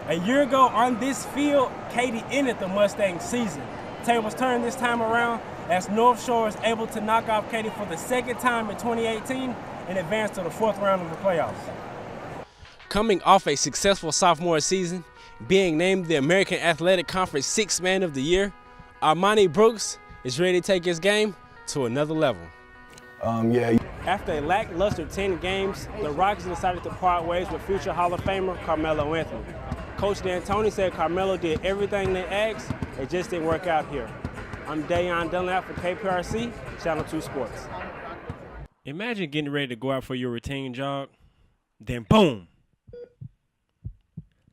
A year ago on this field, Katy ended the Mustang season. Tables turned this time around as North Shore is able to knock off Katy for the second time in 2018 and advance to the fourth round of the playoffs. Coming off a successful sophomore season, being named the American Athletic Conference Sixth Man of the Year, Armani Brooks is ready to take his game to another level. After a lackluster 10 games, the Rockets decided to part ways with future Hall of Famer Carmelo Anthony. Coach D'Antoni said Carmelo did everything they asked, it just didn't work out here. I'm Dunlap for KPRC, Channel 2 Sports. Imagine getting ready to go out for your routine jog, then boom!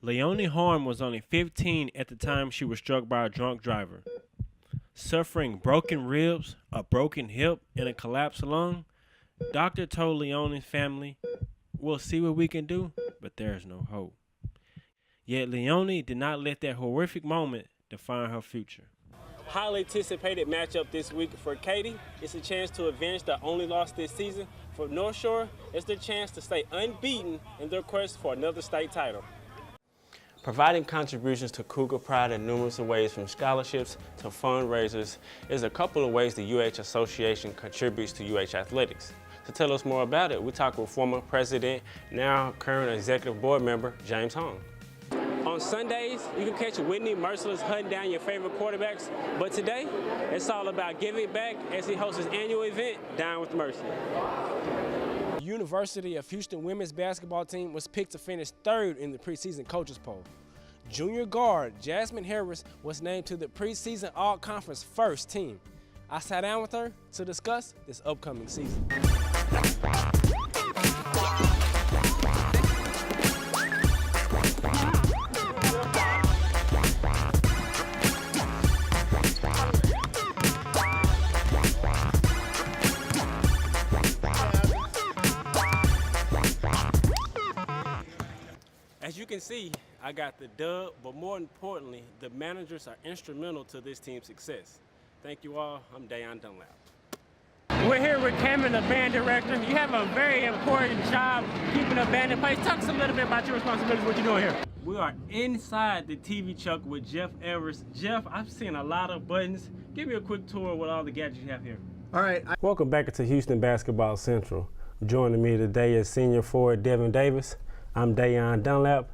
Leonie Horn was only 15 at the time she was struck by a drunk driver. Suffering broken ribs, a broken hip, and a collapsed lung, doctor told Leonie's family, "We'll see what we can do, but there's no hope." Yet Leonie did not let that horrific moment define her future. Highly anticipated matchup this week for Katy. It's a chance to avenge the only loss this season. For North Shore, it's their chance to stay unbeaten in their quest for another state title. Providing contributions to Cougar Pride in numerous ways, from scholarships to fundraisers, is a couple of ways the UH Association contributes to UH athletics. To tell us more about it, we talked with former president, now current executive board member, James Hong. On Sundays, you can catch Whitney Merciless hunting down your favorite quarterbacks, but today, it's all about giving back as he hosts his annual event, Dine with Mercy. University of Houston women's basketball team was picked to finish third in the preseason coaches poll. Junior guard Jasmine Harris was named to the preseason all-conference first team. I sat down with her to discuss this upcoming season. As you can see, I got the dub, but more importantly, the managers are instrumental to this team's success. Thank you all. I'm Dunlap. We're here with Cameron, the band director. You have a very important job keeping the band in place. Talk us a little bit about your responsibilities, what you're doing here. We are inside the TV truck with Jeff Evers. Jeff, I've seen a lot of buttons. Give me a quick tour with all the gadgets you have here. All right. Welcome back to Houston Basketball Central. Joining me today is senior forward Devin Davis. I'm Dayon Dunlap.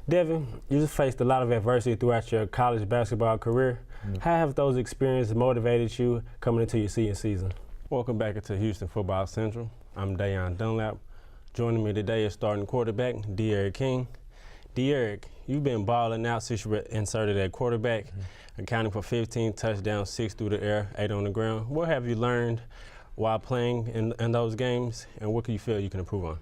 Devin, you just faced a lot of adversity throughout your college basketball career. How have those experiences motivated you coming into your senior season? Welcome back to Houston Football Central. I'm Dayon Dunlap. Joining me today is starting quarterback De'Eric King. De'Eric, you've been balling out since you were inserted at quarterback, accounting for 15 touchdowns, 6 through the air, 8 on the ground. What have you learned while playing in those games, and what do you feel you can improve on?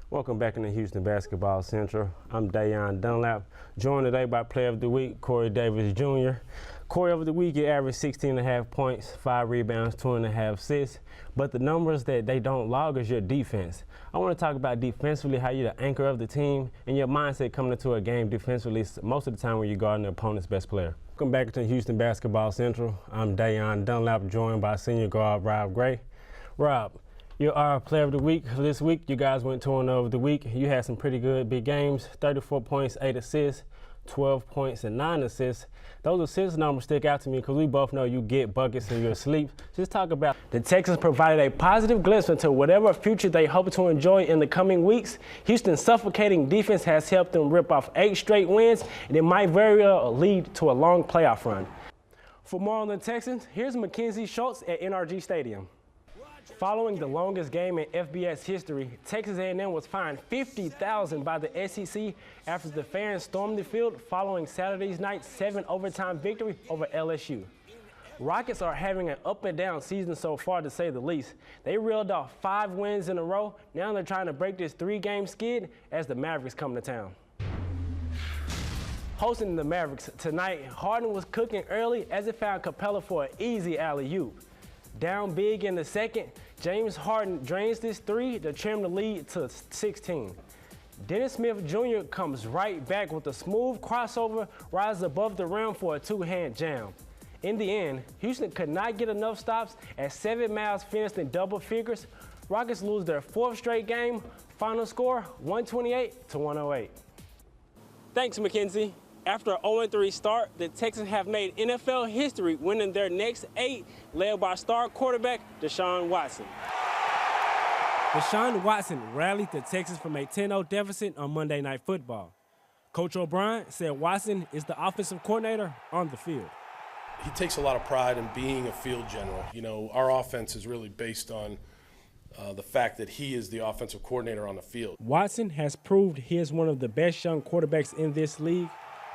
Welcome back into Houston Basketball Central. I'm Dayon Dunlap, joined today by Player of the Week, Corey Davis Jr. Corey of the Week, you averaged 16.5 points, 5 rebounds, 2.5 assists, but the numbers that they don't log is your defense. I want to talk about defensively, how you're the anchor of the team, and your mindset coming into a game defensively most of the time when you're guarding the opponent's best player. Welcome back to Houston Basketball Central. I'm Dayon Dunlap, joined by senior guard Rob Gray. Rob, you're our Player of the Week for this week. You guys went 2-0 of the week. You had some pretty good big games, 34 points, 8 assists, 12 points, and 9 assists. Those assist numbers stick out to me because we both know you get buckets in your sleep. Just talk about the Texans provided a positive glimpse into whatever future they hope to enjoy in the coming weeks. Houston's suffocating defense has helped them rip off 8 straight wins, and it might very well lead to a long playoff run. For more on the Texans, here's Mackenzie Schultz at NRG Stadium. Following the longest game in FBS history, Texas A&M was fined $50,000 by the SEC after the fans stormed the field following Saturday's night's 7 overtime victory over LSU. Rockets are having an up-and-down season so far, to say the least. They reeled off 5 wins in a row. Now they're trying to break this 3-game skid as the Mavericks come to town. Hosting the Mavericks tonight, Harden was cooking early as it found Capella for an easy alley-oop. Down big in the second, James Harden drains this 3 to trim the lead to 16. Dennis Smith Jr. comes right back with a smooth crossover, rises above the rim for a 2-hand jam. In the end, Houston could not get enough stops as 7 miles finished in double figures. Rockets lose their 4th straight game. Final score, 128-108. Thanks, Mackenzie. After an 0-3 start, the Texans have made NFL history, winning their next 8, led by star quarterback Deshaun Watson. Deshaun Watson rallied the Texans from a 10-0 deficit on Monday Night Football. Coach O'Brien said Watson is the offensive coordinator on the field. He takes a lot of pride in being a field general. You know, our offense is really based on the fact that he is the offensive coordinator on the field. Watson has proved he is one of the best young quarterbacks in this league,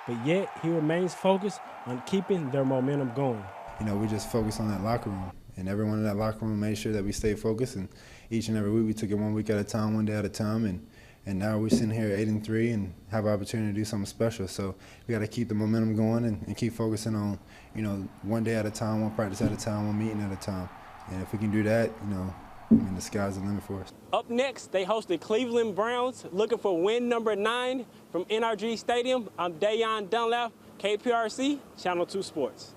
but yet he remains focused on keeping their momentum going. You know, we just focus on that locker room, and everyone in that locker room made sure that we stayed focused, and each and every week we took it 1 week at a time, 1 day at a time, and now we're sitting here 8-3 and have an opportunity to do something special. So we got to keep the momentum going and keep focusing on, you know, 1 day at a time, 1 practice at a time, 1 meeting at a time. And if we can do that, you know, I mean, the sky's the limit for us. Up next, they host the Cleveland Browns, looking for win number 9 from NRG Stadium. I'm Dunlap, KPRC, Channel 2 Sports.